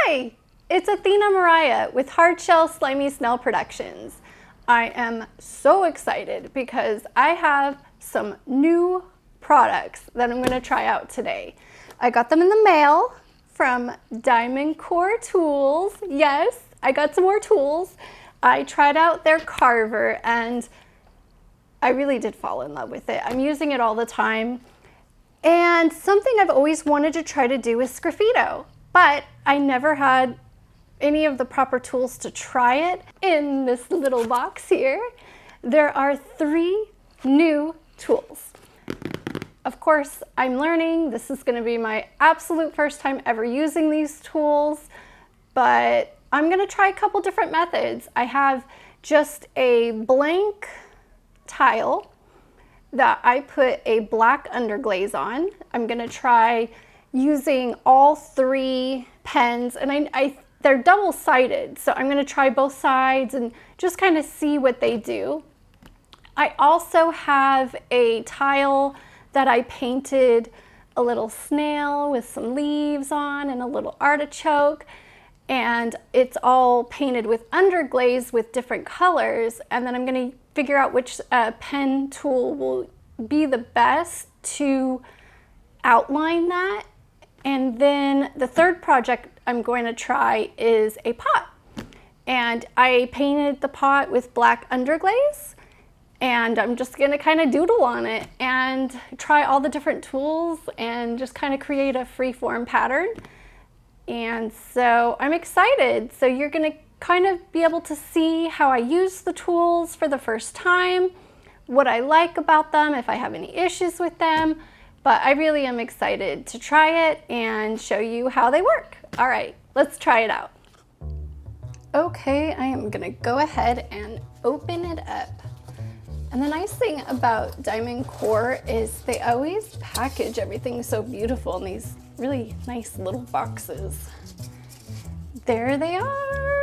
Hi, it's Athena Mariah with Hardshell Slimy Snail Productions. I am so excited because I have some new products that I'm going to try out today. I got them in the mail from DiamondCore Tools. Yes, I got some more tools. I tried out their carver and I really did fall in love with it. I'm using it all the time. And something I've always wanted to try to do is Sgraffito, but I never had any of the proper tools to try it. In this little box here, there are 3 new tools. Of course, I'm learning. This is going to be my absolute first time ever using these tools, but I'm going to try a couple different methods. I have just a blank tile that I put a black underglaze on. I'm going to try using all 3 pens, and they're double-sided, so I'm going to try both sides and just kind of see what they do. I also have a tile that I painted a little snail with some leaves on and a little artichoke, and it's all painted with underglaze with different colors, and then I'm going to figure out which pen tool will be the best to outline that. And then the third project I'm going to try is a pot. And I painted the pot with black underglaze, and I'm just going to kind of doodle on it and try all the different tools and just kind of create a free-form pattern. And so I'm excited. So you're going to kind of be able to see how I use the tools for the first time, what I like about them, if I have any issues with them. But I really am excited to try it and show you how they work. All right, let's try it out. Okay, I am gonna go ahead and open it up. And the nice thing about DiamondCore is they always package everything so beautiful in these really nice little boxes. There they are.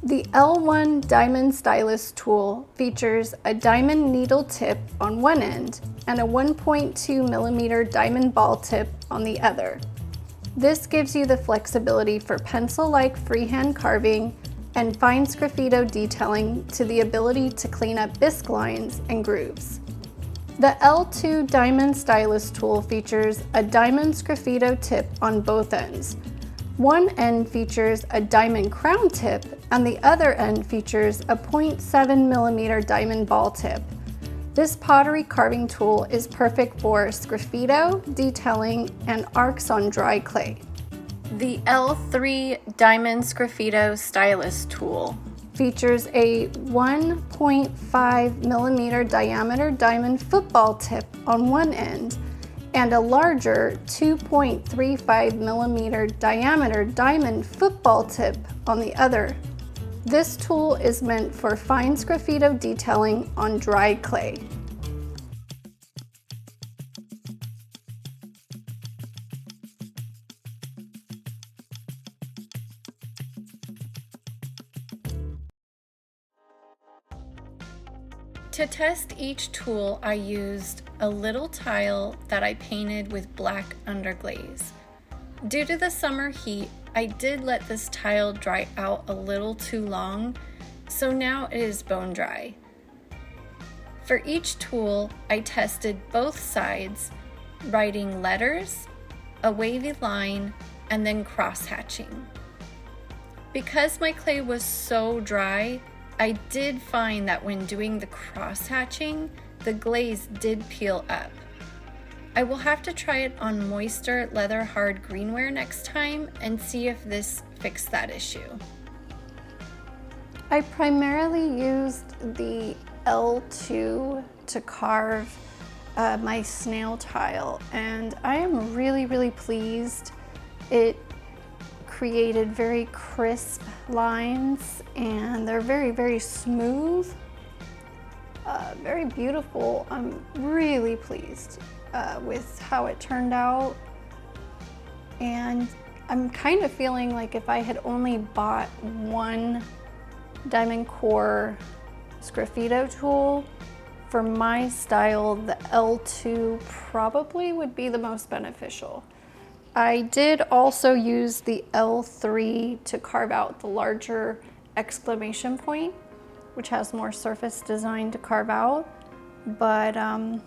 The L1 Diamond Stylus tool features a diamond needle tip on one end and a 1.2 millimeter diamond ball tip on the other. This gives you the flexibility for pencil-like freehand carving and fine Sgraffito detailing to the ability to clean up bisque lines and grooves. The L2 Diamond Stylus tool features a diamond Sgraffito tip on both ends. One end features a diamond crown tip and the other end features a 0.7 millimeter diamond ball tip. This pottery carving tool is perfect for Sgraffito, detailing, and arcs on dry clay. The L3 Diamond Sgraffito Stylus tool features a 1.5 millimeter diameter diamond football tip on one end and a larger 2.35 millimeter diameter diamond football tip on the other. This tool is meant for fine Sgraffito detailing on dry clay. To test each tool, I used a little tile that I painted with black underglaze. Due to the summer heat, I did let this tile dry out a little too long, so now it is bone dry. For each tool, I tested both sides, writing letters, a wavy line, and then cross-hatching. Because my clay was so dry, I did find that when doing the cross-hatching, the glaze did peel up. I will have to try it on moister leather hard greenware next time and see if this fixed that issue. I primarily used the L2 to carve my snail tile, and I am really pleased. It created very crisp lines and they're very smooth, very beautiful. I'm really pleased with how it turned out, and I'm kind of feeling like if I had only bought one DiamondCore Sgraffito tool for my style, the L2 probably would be the most beneficial. I did also use the L3 to carve out the larger exclamation point, which has more surface design to carve out. But I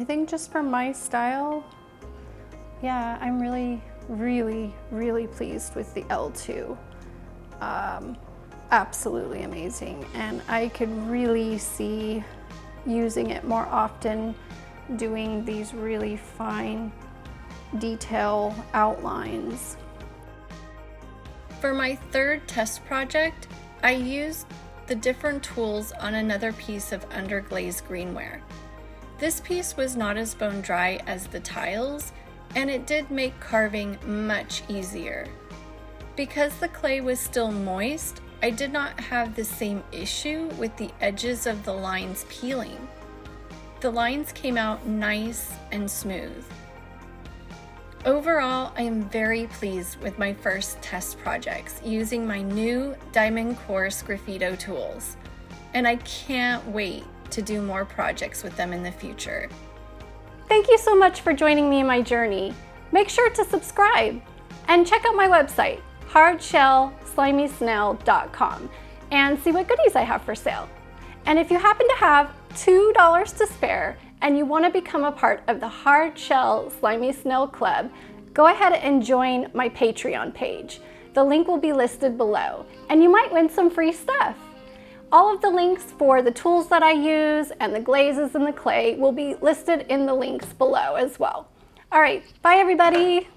think just for my style, yeah, I'm really, really, really pleased with the L2. Absolutely amazing. And I could really see using it more often, doing these really fine detail outlines. For my third test project, I used the different tools on another piece of Underglaze greenware. This piece was not as bone dry as the tiles, and it did make carving much easier. Because the clay was still moist, I did not have the same issue with the edges of the lines peeling. The lines came out nice and smooth. Overall, I am very pleased with my first test projects using my new DiamondCore Sgraffito tools, and I can't wait to do more projects with them in the future. Thank you so much for joining me in my journey. Make sure to subscribe and check out my website, hardshellslimysnail.com, and see what goodies I have for sale. And if you happen to have $2 to spare and you want to become a part of the Hard Shell Slimy Snail Club, go ahead and join my Patreon page. The link will be listed below, and you might win some free stuff. All of the links for the tools that I use and the glazes and the clay will be listed in the links below as well. All right, bye everybody.